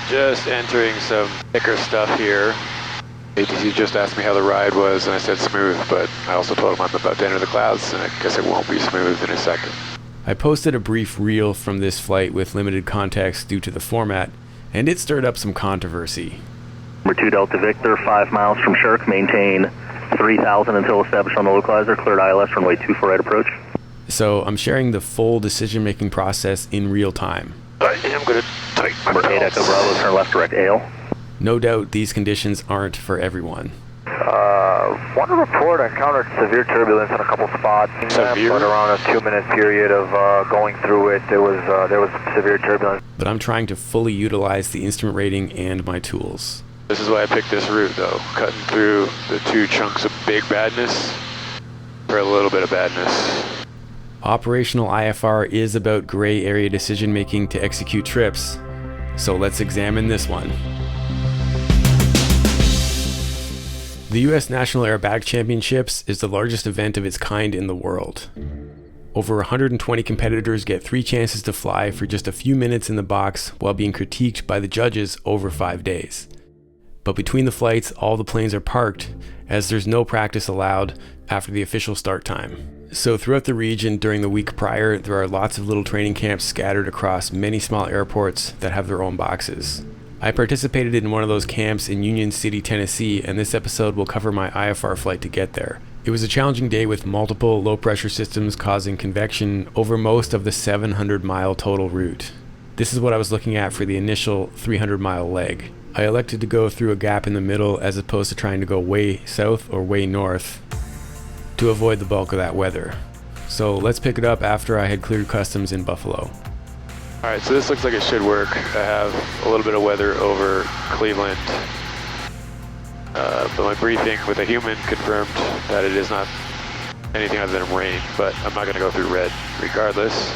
Just entering some thicker stuff here. ATC just asked me how the ride was, and I said smooth, but I also told him I'm about to enter the clouds, and I guess it won't be smooth in a second. I posted a brief reel from this flight with limited context due to the format, and it stirred up some controversy. Number 2 Delta Victor, 5 miles from Shirk, maintain 3,000 until established on the localizer, cleared ILS, runway 24 right approach. So I'm sharing the full decision-making process in real time. I am going to tighten my Number 8 Echo Bravo, turn left direct AL. No doubt these conditions aren't for everyone. Want to report I encountered severe turbulence in a couple spots. Severe? But around a 2-minute period of going through it, there was severe turbulence. But I'm trying to fully utilize the instrument rating and my tools. This is why I picked this route, though. Cutting through the 2 chunks of big badness for a little bit of badness. Operational IFR is about gray area decision making to execute trips. So let's examine this one. The U.S. National Aerobatic Championships is the largest event of its kind in the world. Over 120 competitors get 3 chances to fly for just a few minutes in the box while being critiqued by the judges over 5 days. But between the flights, all the planes are parked, as there's no practice allowed after the official start time. So throughout the region during the week prior, there are lots of little training camps scattered across many small airports that have their own boxes. I participated in one of those camps in Union City, Tennessee, and this episode will cover my IFR flight to get there. It was a challenging day with multiple low-pressure systems causing convection over most of the 700-mile total route. This is what I was looking at for the initial 300-mile leg. I elected to go through a gap in the middle as opposed to trying to go way south or way north to avoid the bulk of that weather. So let's pick it up after I had cleared customs in Buffalo. Alright, so this looks like it should work. I have a little bit of weather over Cleveland. But my briefing with a human confirmed that it is not anything other than rain, but I'm not going to go through red regardless.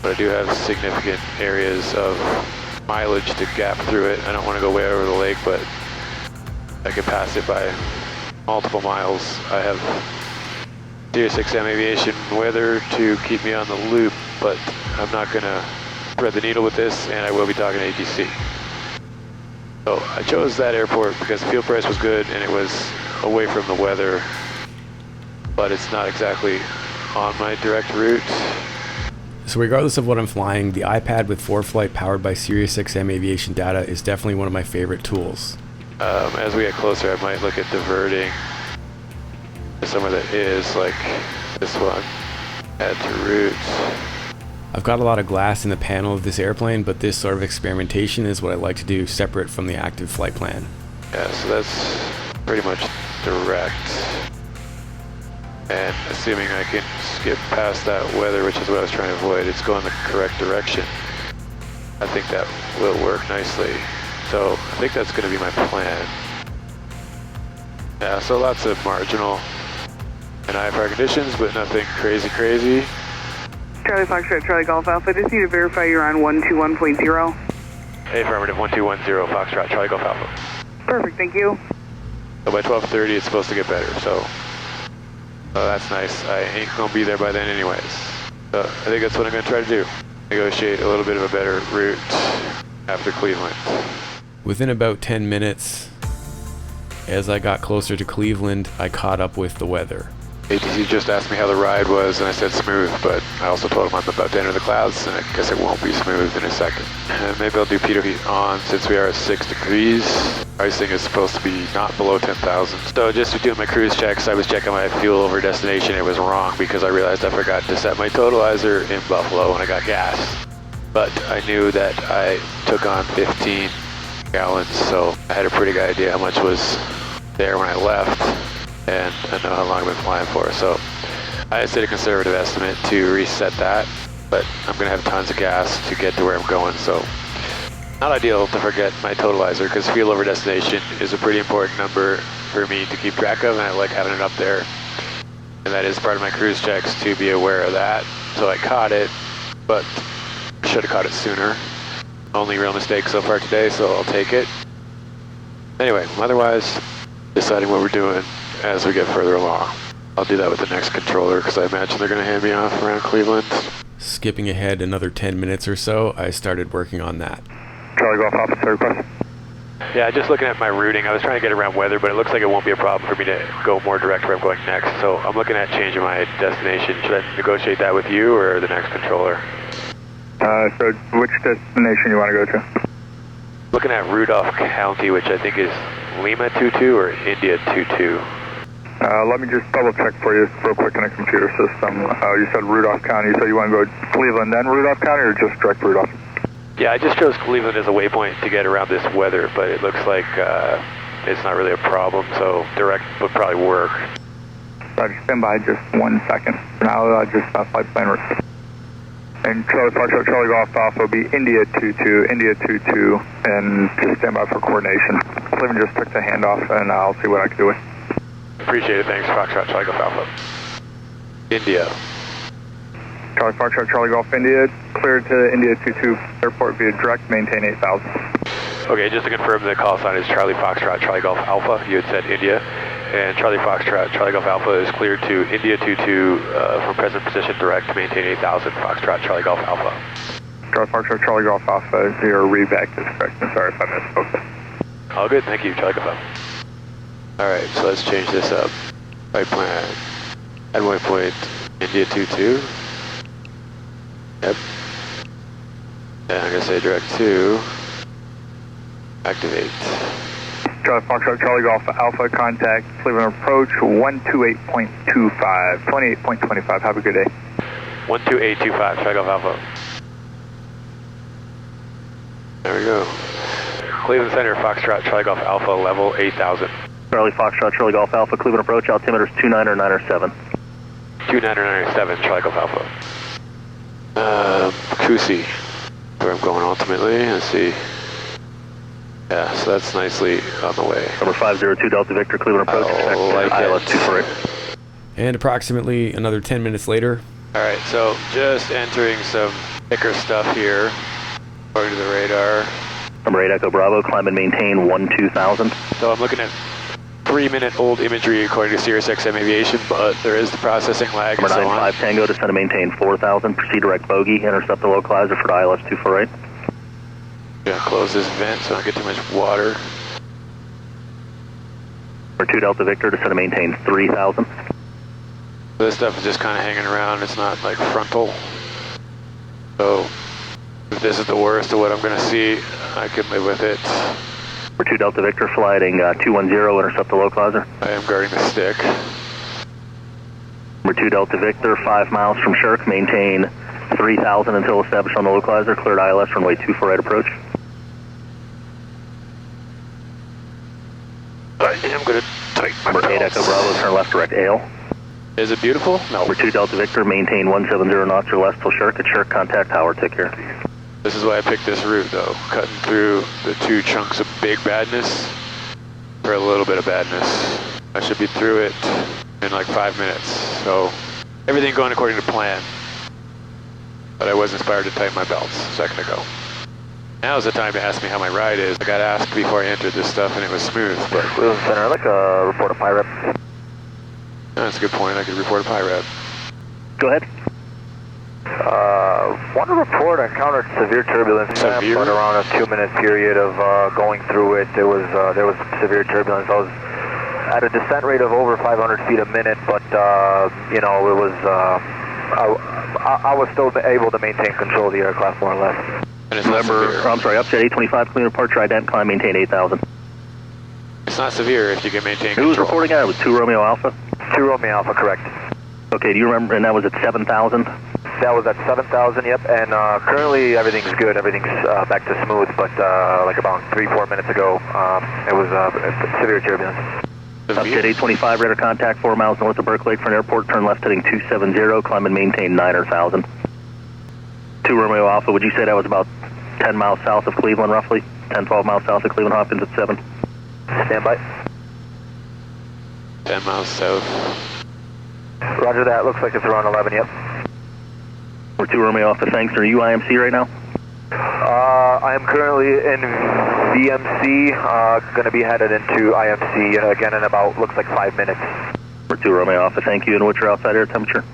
But I do have significant areas of mileage to gap through it. I don't want to go way over the lake, but I can pass it by multiple miles. I have SiriusXM Aviation weather to keep me on the loop, but I'm not going to thread the needle with this, and I will be talking to ATC. So I chose that airport because the fuel price was good and it was away from the weather, but it's not exactly on my direct route. So regardless of what I'm flying, the iPad with ForeFlight powered by SiriusXM Aviation data is definitely one of my favorite tools. As we get closer, I might look at diverting to somewhere that is like this one. Add to route. I've got a lot of glass in the panel of this airplane, but this sort of experimentation is what I like to do separate from the active flight plan. Yeah, so that's pretty much direct. And assuming I can skip past that weather, which is what I was trying to avoid, it's going the correct direction. I think that will work nicely. So I think that's going to be my plan. Yeah, so lots of marginal and IFR conditions, but nothing crazy. Charlie Foxtrot, Charlie Golf Alpha, just need to verify you're on 121.0. Affirmative, 1210, Foxtrot, Charlie Golf Alpha. Perfect, thank you. So by 12:30 it's supposed to get better, so that's nice. I ain't gonna be there by then anyways. So I think that's what I'm gonna try to do. Negotiate a little bit of a better route after Cleveland. Within about 10 minutes, as I got closer to Cleveland, I caught up with the weather. ATC just asked me how the ride was, and I said smooth, but I also told him I'm about to enter the clouds, and I guess it won't be smooth in a second. Maybe I'll do pitot heat on since we are at 6 degrees. Icing is supposed to be not below 10,000. So just doing my cruise checks, I was checking my fuel over destination. It was wrong because I realized I forgot to set my totalizer in Buffalo when I got gas. But I knew that I took on 15 gallons, so I had a pretty good idea how much was there when I left. And I know how long I've been flying for, so I set a conservative estimate to reset that, but I'm going to have tons of gas to get to where I'm going, so not ideal to forget my totalizer, because fuel over destination is a pretty important number for me to keep track of, and I like having it up there, and that is part of my cruise checks to be aware of that. So I caught it, but should have caught it sooner. Only real mistake so far today, so I'll take it. Anyway, otherwise, deciding what we're doing as we get further along. I'll do that with the next controller because I imagine they're going to hand me off around Cleveland. Skipping ahead another 10 minutes or so, I started working on that. Charlie Golf Alpha, sir, request. Yeah, just looking at my routing, I was trying to get around weather, but it looks like it won't be a problem for me to go more direct where I'm going next. So I'm looking at changing my destination. Should I negotiate that with you or the next controller? So which destination you want to go to? Looking at Rudolph County, which I think is Lima 22 or India 22. Let me just double check for you real quick in the computer system. You said Rudolph County, so you want to go Cleveland then Rudolph County or just direct Rudolph? Yeah, I just chose Cleveland as a waypoint to get around this weather, but it looks like it's not really a problem, so direct would probably work. Roger, stand by just 1 second. Now just flight plan route. And Charlie Foxtrot, Charlie Golf Alpha will be India 22, and just stand by for coordination. Cleveland just took the handoff, and I'll see what I can do with. Appreciate it, thanks, Foxtrot, Charlie Golf Alpha. India. Charlie Foxtrot, Charlie Golf India, cleared to India 22 airport via direct, maintain 8,000. Okay, just to confirm, the call sign is Charlie Foxtrot, Charlie Golf Alpha. You had said India. And Charlie Foxtrot, Charlie Golf Alpha is cleared to India 22 from present position direct, maintain 8,000, Foxtrot, Charlie Golf Alpha. Charlie Foxtrot, Charlie Golf Alpha, your readback is correct. I'm sorry if I misspoke. All good, thank you, Charlie Golf Alpha. Alright, so let's change this up. Right plan, at waypoint, India 22. Yep. And I'm going to say direct 2. Activate. Charlie Foxtrot, Charlie Golf Alpha, contact Cleveland approach 128.25, 28.25. Have a good day. 12825, Charlie Golf Alpha. There we go. Cleveland Center, Foxtrot, Charlie Golf Alpha, level 8,000. Charlie Foxtrot, Charlie Golf Alpha, Cleveland approach, altimeter is 29907. 29997, Charlie Golf Alpha. Kusi, where I'm going ultimately. Let's see. Yeah, so that's nicely on the way. Number 502 Delta Victor, Cleveland approach. ILS 248. And approximately another 10 minutes later. Alright, so just entering some thicker stuff here, according to the radar. Number 8 Echo Bravo, climb and maintain 12,000. So I'm looking at 3-minute-old imagery according to SiriusXM Aviation, but there is the processing lag Number and so 95 Tango, descend and maintain 4,000. Proceed direct bogey, intercept the localizer for ILS 248. Yeah, close this vent so I don't get too much water. Number 2 Delta Victor, descend and maintain 3,000. This stuff is just kind of hanging around. It's not like frontal. So if this is the worst of what I'm going to see, I can live with it. Number 2 Delta Victor, flighting 210, intercept the localizer. I am guarding the stick. Number 2 Delta Victor, 5 miles from Shirk, maintain 3,000 until established on the localizer, cleared ILS runway 24 right approach. I am going to tighten my Number 8 belts. Echo Bravo, turn left direct Ale. Is it beautiful? No. Number 2 Delta Victor, maintain 170 knots or less till Shirk. At Shirk, contact tower, take care. This is why I picked this route, though. Cutting through the 2 chunks of big badness for a little bit of badness. I should be through it in like 5 minutes. So everything going according to plan. But I was inspired to tighten my belts a second ago. Now's the time to ask me how my ride is. I got asked before I entered this stuff and it was smooth. But Cleveland Center, I'd like to report a pirate. that's a good point. I could report a pirate. Go ahead. Want to report I encountered severe turbulence. Severe? But around a 2-minute period of going through it, there was severe turbulence. I was at a descent rate of over 500 feet a minute, but you know, it was I was still able to maintain control of the aircraft more or less. And it's not severe. I'm sorry, upset 825, Cleveland approach, ident, climb, maintain 8,000. It's not severe if you can maintain Who was control. reporting that? It was 2 Romeo Alpha? 2 Romeo Alpha, correct. Okay, do you remember, and that was at 7,000? That was at 7,000, yep, and currently everything's good, everything's back to smooth, but like about 3-4 minutes ago, it was severe turbulence. Upset 825, radar contact 4 miles north of Berkeley Lakefront Airport, turn left heading 270, climb and maintain 9,000. 2 Romeo Alpha, would you say that was about 10 miles south of Cleveland, roughly? 10, 12 miles south of Cleveland, Hopkins at 7? Stand by. 10 miles south. Roger that, looks like it's around 11, yep. We're 2 Romeo Alpha, thanks. Are you IMC right now? I am currently in VMC, going to be headed into IMC again in about, looks like 5 minutes. We're 2 Romeo Alpha, thank you. And what's your outside air temperature?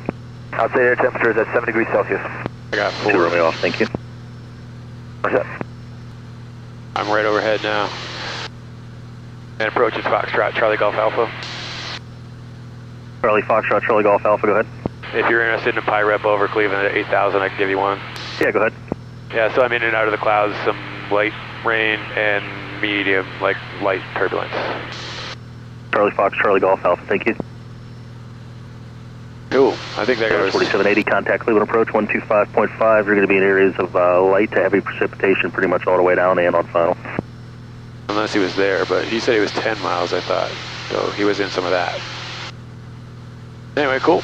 Outside air temperature is at 7 degrees Celsius. I got 4. 2 Romeo Alpha, thank you. Roger that. I'm right overhead now. And approach is Foxtrot, Charlie Golf Alpha. Charlie Foxtrot, Charlie Golf Alpha, go ahead. If you're interested in a PI rep over Cleveland at 8,000, I can give you one. Yeah, go ahead. Yeah, so I'm in and out of the clouds, some light rain and medium, like light turbulence. Charlie Fox, Charlie Golf Alpha, thank you. Cool, I think that goes. 4780, contact Cleveland approach 125.5. You're going to be in areas of light to heavy precipitation pretty much all the way down and on final. Unless he was there, but he said he was 10 miles, I thought. So he was in some of that. Anyway, cool.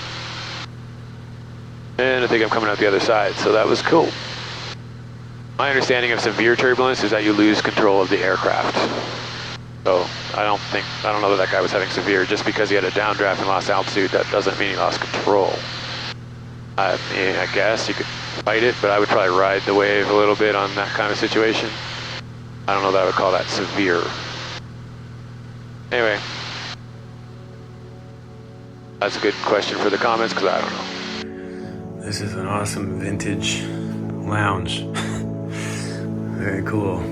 And I think I'm coming out the other side, so that was cool. My understanding of severe turbulence is that you lose control of the aircraft. So I don't know that guy was having severe. Just because he had a downdraft and lost altitude, that doesn't mean he lost control. I mean, I guess you could fight it, but I would probably ride the wave a little bit on that kind of situation. I don't know that I would call that severe. Anyway. That's a good question for the comments, because I don't know. This is an awesome vintage lounge. Very cool.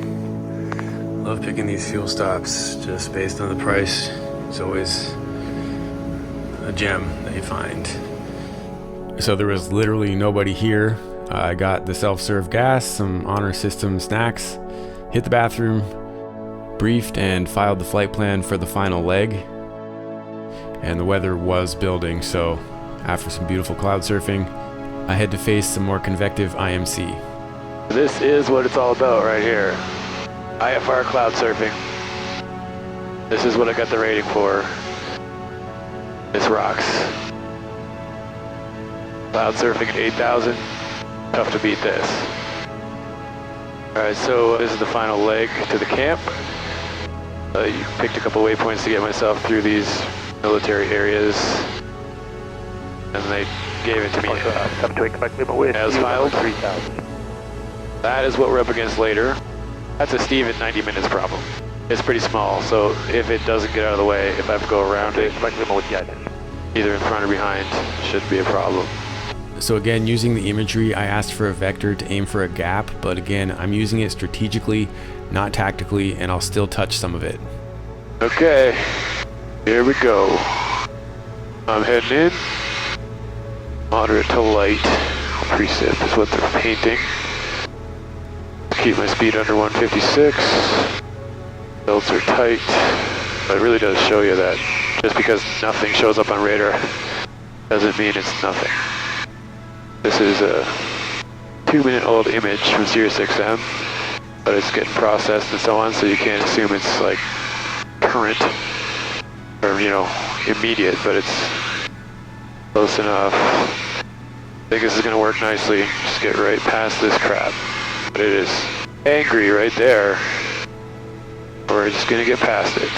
Love picking these fuel stops just based on the price. It's always a gem that you find. So there was literally nobody here. I got the self-serve gas, some honor system snacks, hit the bathroom, briefed and filed the flight plan for the final leg. And the weather was building, so after some beautiful cloud surfing, I had to face some more convective IMC. This is what it's all about right here. IFR cloud surfing. This is what I got the rating for. This rocks. Cloud surfing at 8,000. Tough to beat this. Alright, so this is the final leg to the camp. You picked a couple waypoints to get myself through these military areas. And they gave it to me as filed. 3,000. That is what we're up against later. That's a Steve at 90 minutes problem. It's pretty small, so if it doesn't get out of the way, if I have to go around it, either in front or behind, shouldn't be a problem. So again, using the imagery, I asked for a vector to aim for a gap, but again, I'm using it strategically, not tactically, and I'll still touch some of it. Okay, here we go. I'm heading in. Moderate to light precip is what they're painting. Keep my speed under 156. Belts are tight. But it really does show you that just because nothing shows up on radar doesn't mean it's nothing. This is a 2-minute-old image from SiriusXM, but it's getting processed and so on, so you can't assume it's like current or, you know, immediate, but it's close enough. I think this is going to work nicely. Just get right past this crap. But it is angry right there. We're just going to get past it.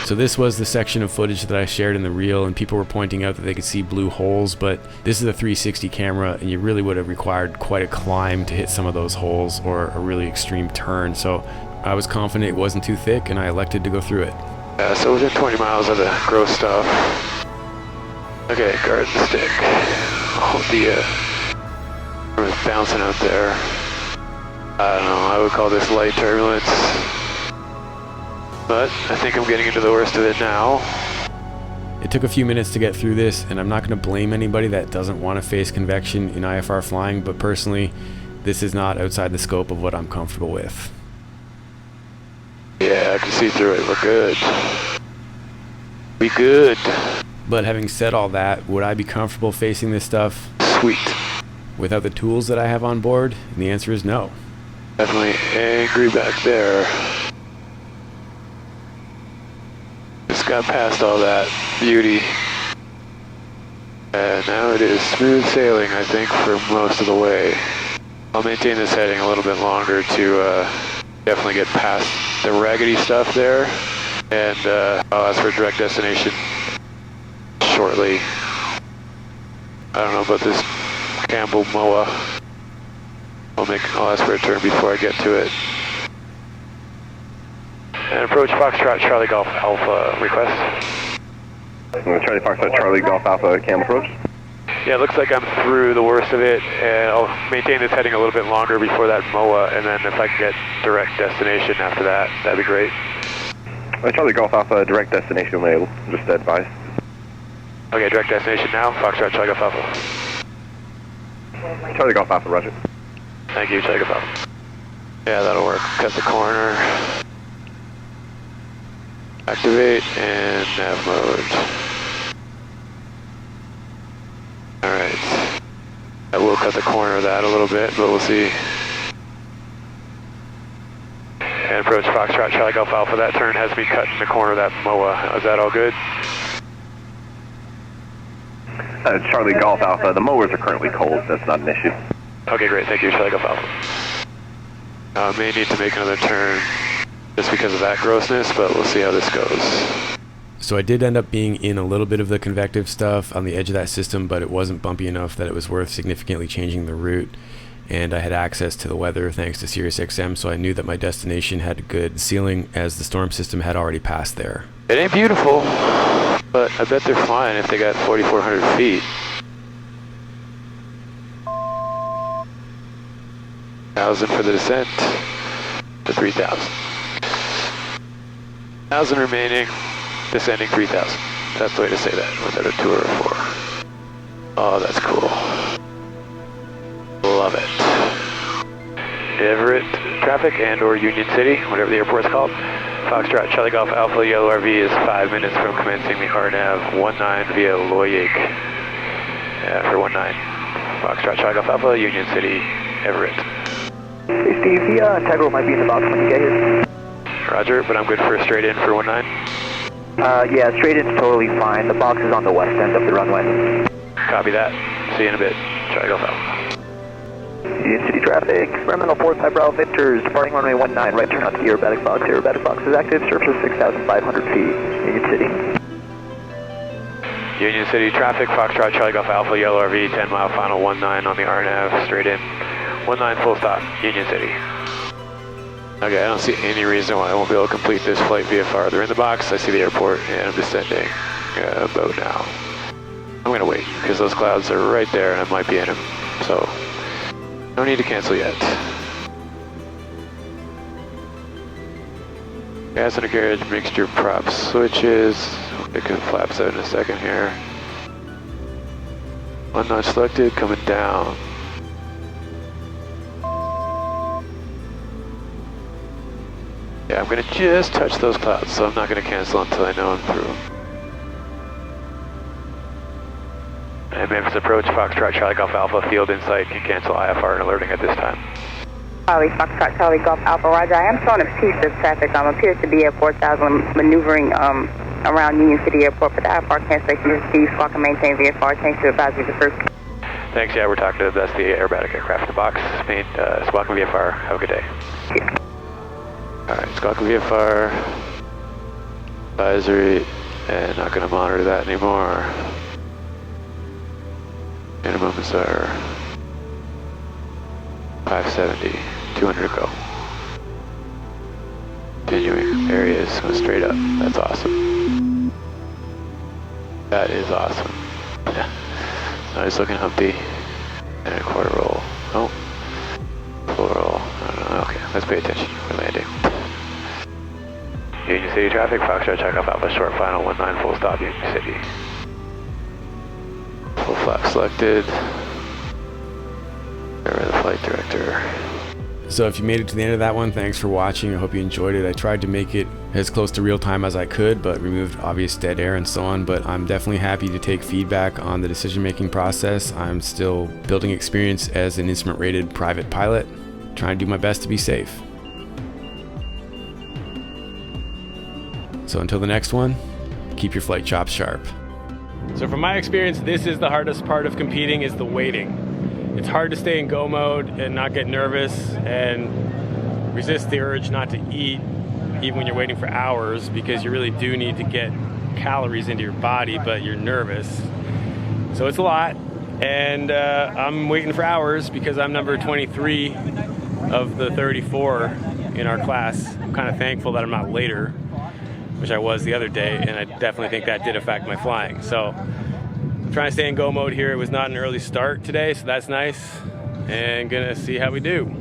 So this was the section of footage that I shared in the reel, and people were pointing out that they could see blue holes, but this is a 360 camera, and you really would have required quite a climb to hit some of those holes or a really extreme turn. So I was confident it wasn't too thick, and I elected to go through it. Yeah, so within 20 miles of the gross stuff. Okay, guard the stick. Oh, the was bouncing out there. I don't know, I would call this light turbulence. But I think I'm getting into the worst of it now. It took a few minutes to get through this, and I'm not going to blame anybody that doesn't want to face convection in IFR flying, but personally, this is not outside the scope of what I'm comfortable with. Yeah, I can see through it. We're good. We good. But having said all that, would I be comfortable facing this stuff? Sweet. Without the tools that I have on board? And the answer is no. Definitely angry back there. Just got past all that beauty. And now it is smooth sailing, I think, for most of the way. I'll maintain this heading a little bit longer to definitely get past the raggedy stuff there. And I'll ask for a direct destination shortly. I don't know about this Campbell MOA. I'll ask for a turn before I get to it. And approach Foxtrot, Charlie Golf Alpha request. Charlie Foxtrot, Charlie Golf Alpha, cam approach. Yeah, it looks like I'm through the worst of it, and I'll maintain this heading a little bit longer before that MOA, and then if I can get direct destination after that, that'd be great. Charlie Golf Alpha, direct destination label, just advised. Okay, direct destination now, Foxtrot, Charlie Golf Alpha. Charlie Golf Alpha, roger. Thank you, Charlie Golf Alpha. Yeah, that'll work. Cut the corner. Activate and nav mode. Alright. I will cut the corner of that a little bit, but we'll see. And approach Foxtrot, Charlie Golf Alpha. That turn has me cutting the corner of that MOA. Is that all good? Charlie Golf Alpha, the mowers are currently cold. That's not an issue. Okay, great. Thank you, Charlie Golf Alpha. May need to make another turn just because of that grossness, but we'll see how this goes. So I did end up being in a little bit of the convective stuff on the edge of that system, but it wasn't bumpy enough that it was worth significantly changing the route. And I had access to the weather thanks to SiriusXM, so I knew that my destination had good ceiling as the storm system had already passed there. It ain't beautiful, but I bet they're flying if they got 4,400 feet. 1,000 for the descent to 3,000. 1,000 remaining, descending 3,000. That's the way to say that without a 2 or a 4. Oh, that's cool. Love it. Everett traffic and or Union City, whatever the airport's called. Foxtrot, Charlie Golf Alpha, Yellow RV is 5 minutes from commencing the RNAV 19 via Loyal for 19. Foxtrot, Charlie Golf Alpha, Union City, Everett. Hey Steve, the integral might be in the box when you get here. Roger, but I'm good for a straight in for 19. Yeah, straight in's totally fine. The box is on the west end of the runway. Copy that. See you in a bit. Charlie Golf Alpha. Union City traffic, experimental 45 Bravo Victors, departing runway 19, right turn out to the aerobatic box. Aerobatic box is active, surface 6,500 feet. Union City. Union City traffic, Foxtrot, Charlie Golf Alpha, Yellow RV, 10 mile final 19 on the RNAV, straight in. 19 full stop, Union City. Okay, I don't see any reason why I won't be able to complete this flight via farther in the box. I see the airport and I'm descending about now. I'm gonna wait because those clouds are right there and I might be in them. So, no need to cancel yet. Gas undercarriage, mixture, prop switches. It can flaps out in a second here. One notch selected, coming down. Yeah, I'm gonna just touch those clouds, so I'm not gonna cancel until I know I'm through. And Memphis approach, Foxtrot, Charlie Golf Alpha, field insight, can cancel IFR and alerting at this time. Charlie, Foxtrot, Charlie Golf Alpha, roger. I am showing a piece of traffic. Appears to be at 4,000 maneuvering around Union City Airport, but the IFR cancellation is Steve. Squawk and maintain VFR, change to advisory to first. Thanks, yeah, we're talking to that's the aerobatic aircraft in the box. Main, Squawk and VFR, have a good day. Yeah. Alright, Squawk and VFR, advisory, and not gonna monitor that anymore. Minimums are 570, 200 to go. Continuing areas, go straight up. That's awesome. That is awesome. Nice looking Humpty. And a quarter roll. Oh. Full roll. I don't know. Okay, let's pay attention. We're landing. Union City traffic, Foxtrot, check off Alpha short final 19 full stop, Union City. Full flap selected. Where the flight director. So if you made it to the end of that one, thanks for watching. I hope you enjoyed it. I tried to make it as close to real time as I could, but removed obvious dead air and so on. But I'm definitely happy to take feedback on the decision-making process. I'm still building experience as an instrument-rated private pilot, trying to do my best to be safe. So until the next one, keep your flight chops sharp. So from my experience, this is the hardest part of competing, is the waiting. It's hard to stay in go mode and not get nervous and resist the urge not to eat even when you're waiting for hours, because you really do need to get calories into your body, but you're nervous. So it's a lot, and I'm waiting for hours because I'm number 23 of the 34 in our class. I'm kind of thankful that I'm not later, which I was the other day, and I definitely think that did affect my flying. So I'm trying to stay in go mode here. It was not an early start today, so that's nice. And gonna see how we do.